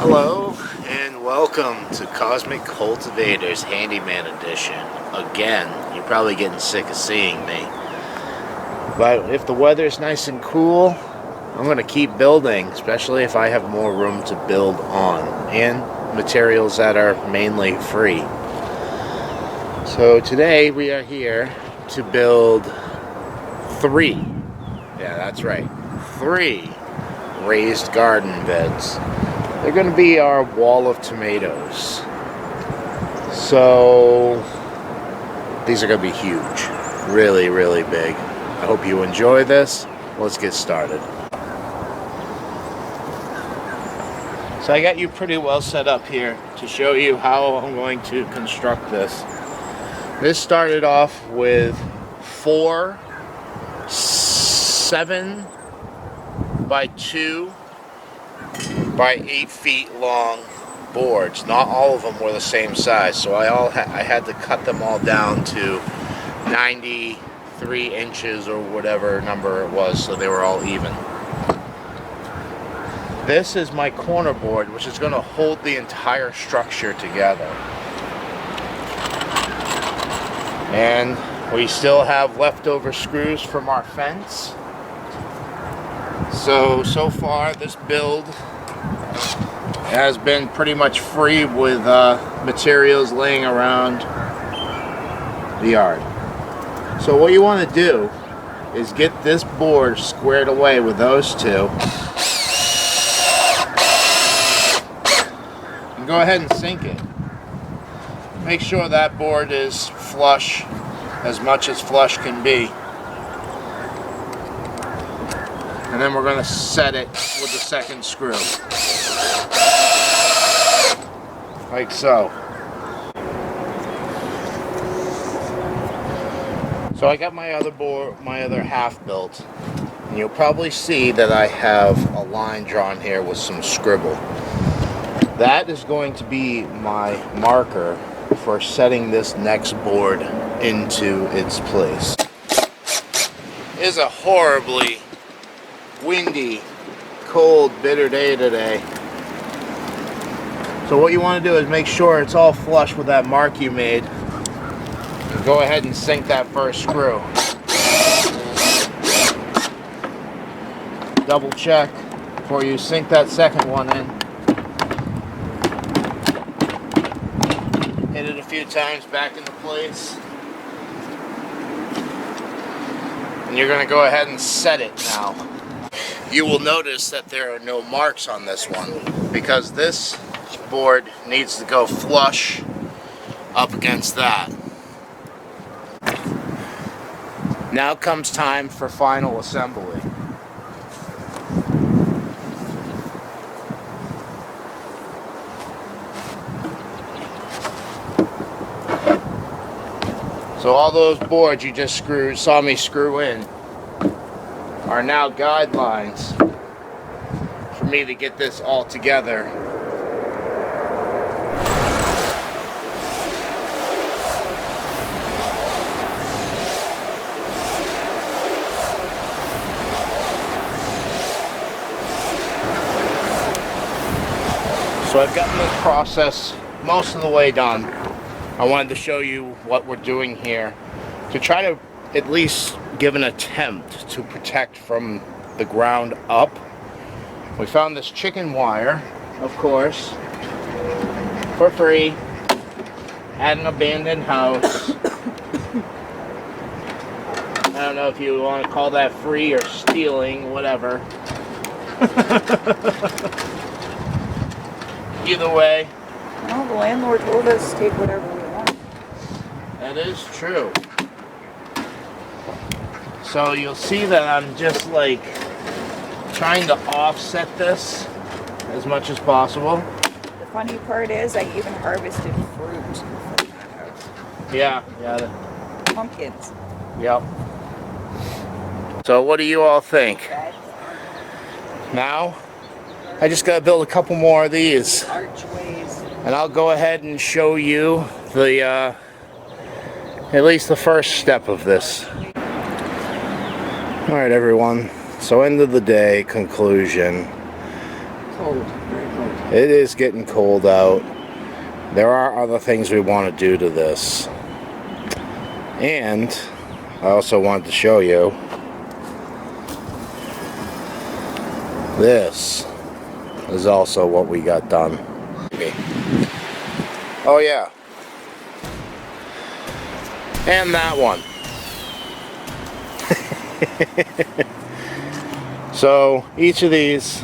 Hello and welcome to Cosmic Cultivators Handyman Edition. Again, you're probably getting sick of seeing me. But if the weather's nice and cool, I'm going to keep building, especially if I have more room to build on and materials that are mainly free. So today we are here to build three raised garden beds. They're going to be our wall of tomatoes. So these are going to be huge. Really, really big. I hope you enjoy this. Let's get started. So I got you pretty well set up here to show you how I'm going to construct this. This started off with 4 7 by 2 by 8 feet long boards. Not all of them were the same size, so I had to cut them all down to 93 inches or whatever number it was, so they were all even. This is my corner board, which is going to hold the entire structure together. And we still have leftover screws from our fence. So far this build has been pretty much free with materials laying around the yard. So what you want to do is get this board squared away with those two. And go ahead and sink it. Make sure that board is flush, as much as flush can be. And then we're going to set it with the second screw. Like so. So I got my other board, my other half built. And you'll probably see that I have a line drawn here with some scribble. That is going to be my marker for setting this next board into its place. It is a horribly windy, cold, bitter day today. So what you want to do is make sure it's all flush with that mark you made. And go ahead and sink that first screw. Double check before you sink that second one in. Hit it a few times back into place. And you're going to go ahead and set it now. You will notice that there are no marks on this one because this board needs to go flush up against that. Now comes time for final assembly. So all those boards you just saw me screw in are now guidelines for me to get this all together. So I've gotten this process most of the way done. I wanted to show you what we're doing here to try to at least give an attempt to protect from the ground up. We found this chicken wire, of course, for free at an abandoned house. I don't know if you want to call that free or stealing, whatever. Either way. Well, the landlord told us to take whatever we want. That is true. So you'll see that I'm just like trying to offset this as much as possible. The funny part is I even harvested fruit. Yeah. Pumpkins. Yep. So what do you all think? Now, I just gotta build a couple more of these. Archways. And I'll go ahead and show you the, at least the first step of this. Alright everyone, so end of the day, conclusion. cold, very cold. It is getting cold out. There are other things we want to do to this. And I also wanted to show you this is also what we got done. Oh yeah. And that one. So each of these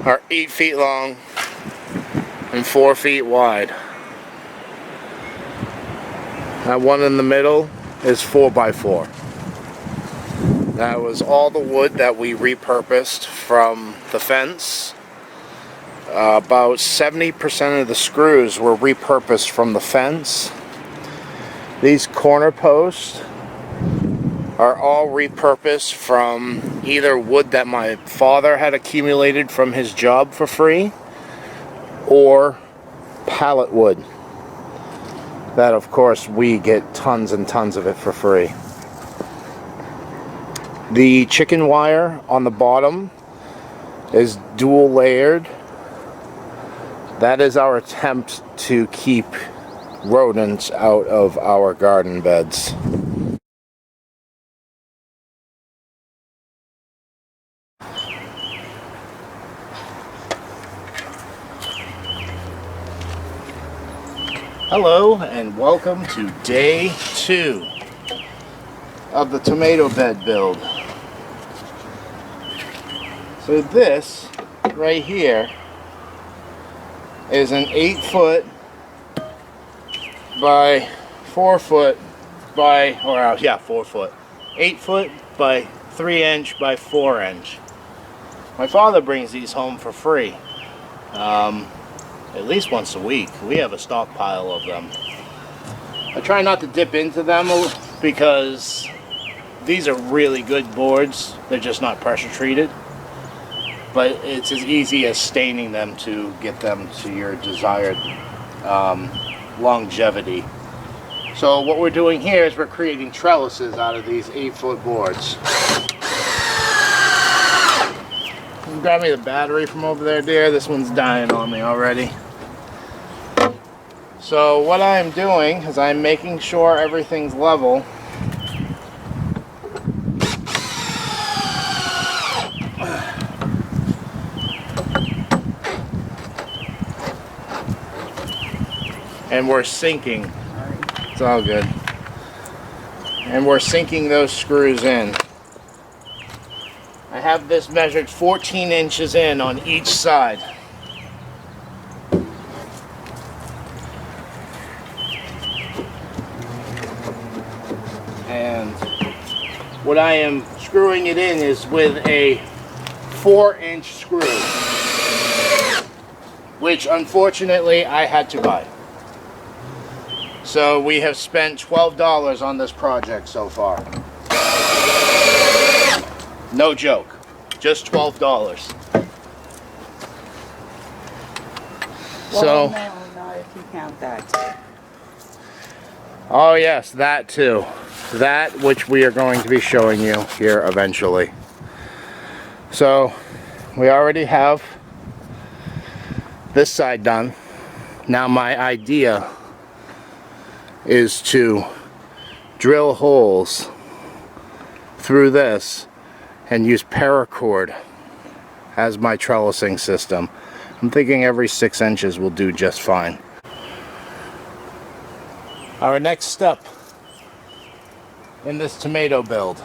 are 8 feet long and 4 feet wide. That one in the middle is 4x4. That was all the wood that we repurposed from the fence. About 70% of the screws were repurposed from the fence. These corner posts are all repurposed from either wood that my father had accumulated from his job for free, or pallet wood that of course we get tons and tons of it for free. The chicken wire on the bottom is dual layered. That is our attempt to keep rodents out of our garden beds. Hello and welcome to day 2 of the tomato bed build. So this right here is an 8-foot by 4-foot by, 4-foot. 8-foot by 3-inch by 4-inch. My father brings these home for free. At least once a week. We have a stockpile of them. I try not to dip into them because these are really good boards. They're just not pressure treated. But it's as easy as staining them to get them to your desired longevity. So what we're doing here is we're creating trellises out of these 8-foot boards. Grab me the battery from over there, dear. This one's dying on me already. So what I'm doing is I'm making sure everything's level. And we're sinking. It's all good. And we're sinking those screws in. I have this measured 14 inches in on each side. And what I am screwing it in is with a 4-inch screw, which unfortunately I had to buy. So we have spent $12 on this project so far. No joke, just $12. Well, So, no, not if you count that. oh yes, that too. That which we are going to be showing you here eventually. So, we already have this side done. Now my idea is to drill holes through this and use paracord as my trellising system. I'm thinking every 6 inches will do just fine. Our next step in this tomato build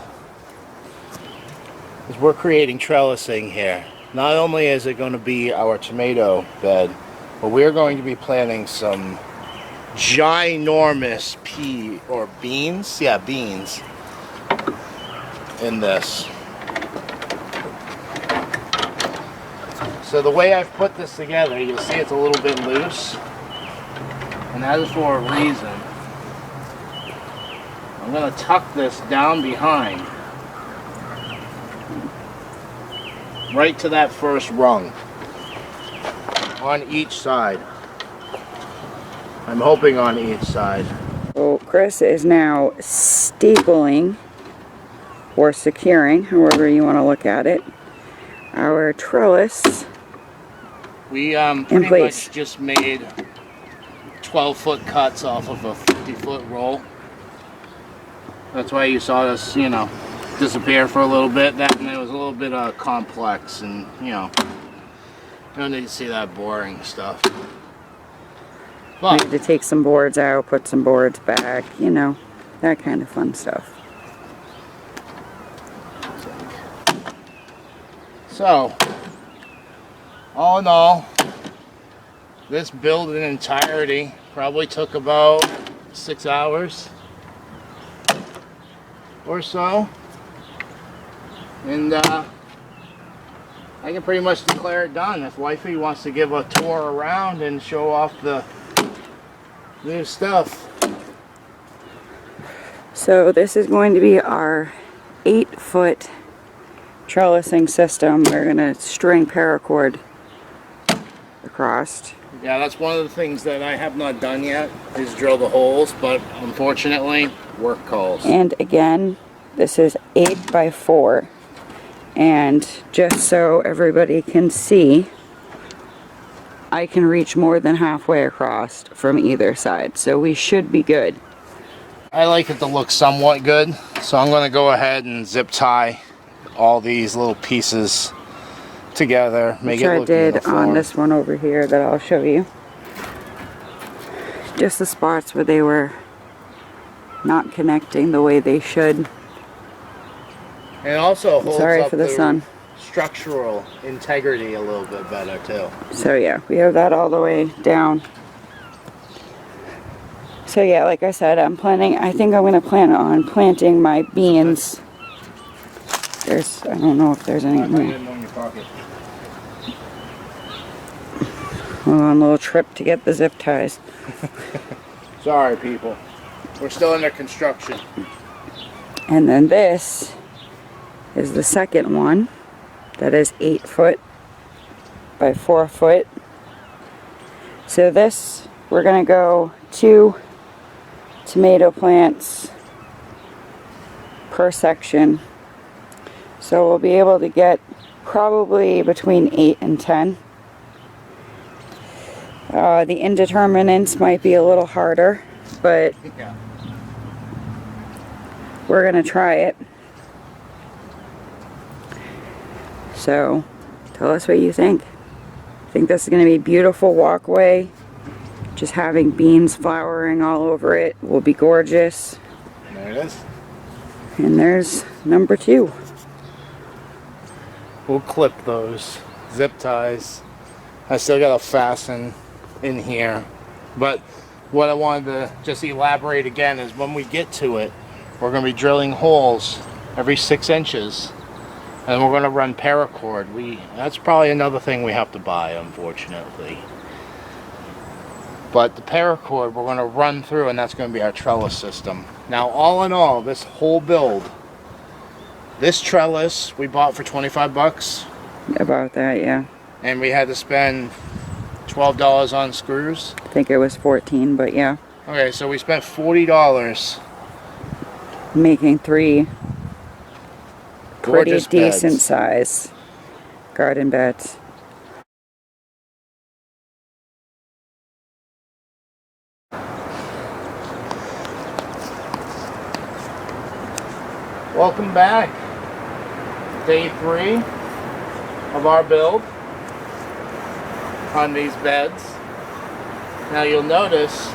is we're creating trellising here. Not only is it going to be our tomato bed, but we're going to be planting some ginormous beans in this. So the way I've put this together, you'll see it's a little bit loose, and that is for a reason. I'm going to tuck this down behind, right to that first rung, on each side. I'm hoping on each side. So Chris is now stapling or securing, however you want to look at it, our trellis We In pretty place. much just made 12-foot cuts off of a 50-foot roll. That's why you saw this, you know, disappear for a little bit. That and it was a little bit complex, and you know, you don't need to see that boring stuff. We But had to take some boards out, put some boards back, you know, that kind of fun stuff. so, all in all, this build in entirety probably took about 6 hours or so. And I can pretty much declare it done. If wifey wants to give a tour around and show off the new stuff. So this is going to be our 8-foot trellising system. We're going to string paracord across. Yeah, that's one of the things that I have not done yet, is drill the holes, but unfortunately, work calls. And again, this is 8 by 4. And just so everybody can see, I can reach more than halfway across from either side. So we should be good. I like it to look somewhat good, so I'm going to go ahead and zip tie all these little pieces together, make Which it I look did uniform. on this one over here that I'll show you. Just the spots where they were not connecting the way they should. And it also holds Sorry up for the sun. structural integrity a little bit better too. So yeah, we have that all the way down. So yeah, like I said, I think I'm going to plan on planting my beans. I don't know if there's any more. In your pocket. We're on a little trip to get the zip ties. Sorry, people. We're still under construction. And then this is the second one. That is 8 foot by 4 foot. So this, we're going to go 2 tomato plants per section. So we'll be able to get probably between 8 and 10. The indeterminants might be a little harder, but Yeah. we're going to try it. So, tell us what you think. I think this is going to be a beautiful walkway. Just having beans flowering all over it will be gorgeous. There it is. And there's number 2. We'll clip those zip ties. I still gotta fasten in here. But what I wanted to just elaborate again is when we get to it, we're gonna be drilling holes every 6 inches. And we're gonna run paracord. That's probably another thing we have to buy, unfortunately. But the paracord we're gonna run through, and that's gonna be our trellis system. Now, all in all, this whole build, this trellis we bought for 25 bucks. About that, yeah. And we had to spend $12 on screws. I think it was 14, but yeah. Okay, so we spent $40. Making 3 pretty Gorgeous decent beds. size garden beds. Welcome back. Day 3 of our build on these beds. Now you'll notice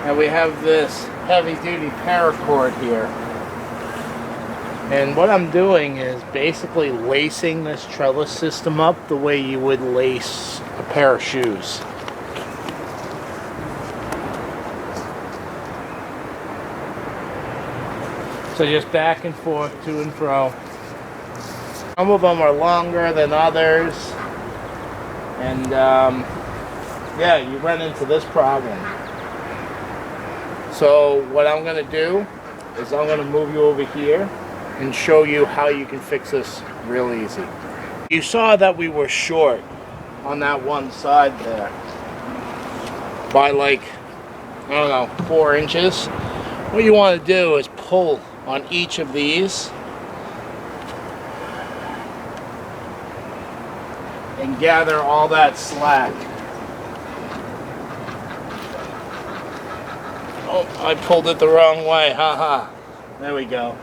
that we have this heavy-duty paracord here. And what I'm doing is basically lacing this trellis system up the way you would lace a pair of shoes. So just back and forth, to and fro. Some of them are longer than others. And yeah, you run into this problem. So what I'm going to do is I'm going to move you over here and show you how you can fix this real easy. You saw that we were short on that one side there by like, I don't know, 4 inches. What you want to do is pull on each of these and gather all that slack. Oh, I pulled it the wrong way, haha. There we go.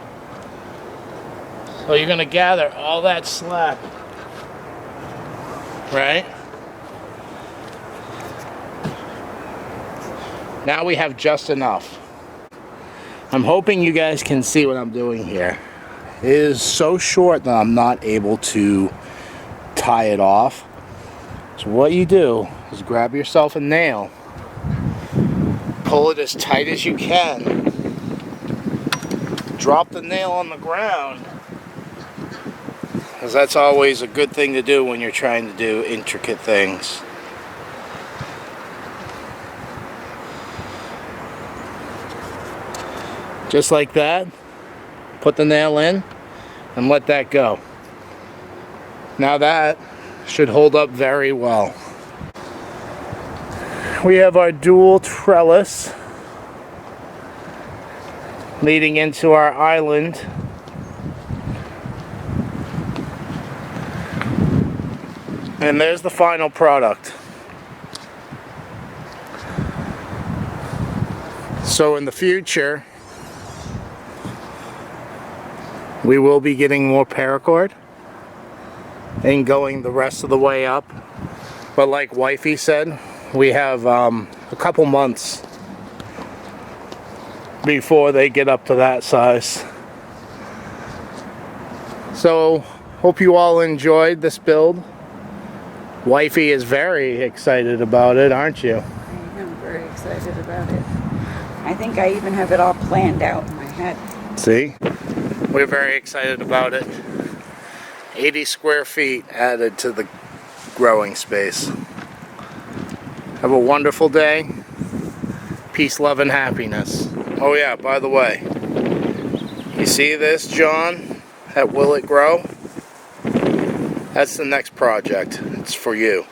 So you're gonna gather all that slack, right? Now we have just enough. I'm hoping you guys can see what I'm doing here. It is so short that I'm not able to tie it off. So what you do is grab yourself a nail, pull it as tight as you can, drop the nail on the ground, because that's always a good thing to do when you're trying to do intricate things. Just like that, put the nail in and let that go. Now that should hold up very well. We have our dual trellis leading into our island. And there's the final product. So in the future, we will be getting more paracord and going the rest of the way up. But like Wifey said, we have a couple months before they get up to that size. So, hope you all enjoyed this build. Wifey is very excited about it, aren't you? I am very excited about it. I think I even have it all planned out in my head. See? We're very excited about it. 80 square feet added to the growing space. Have a wonderful day. Peace, love, and happiness. Oh yeah, by the way, you see this, John? That Will It Grow? That's the next project. It's for you.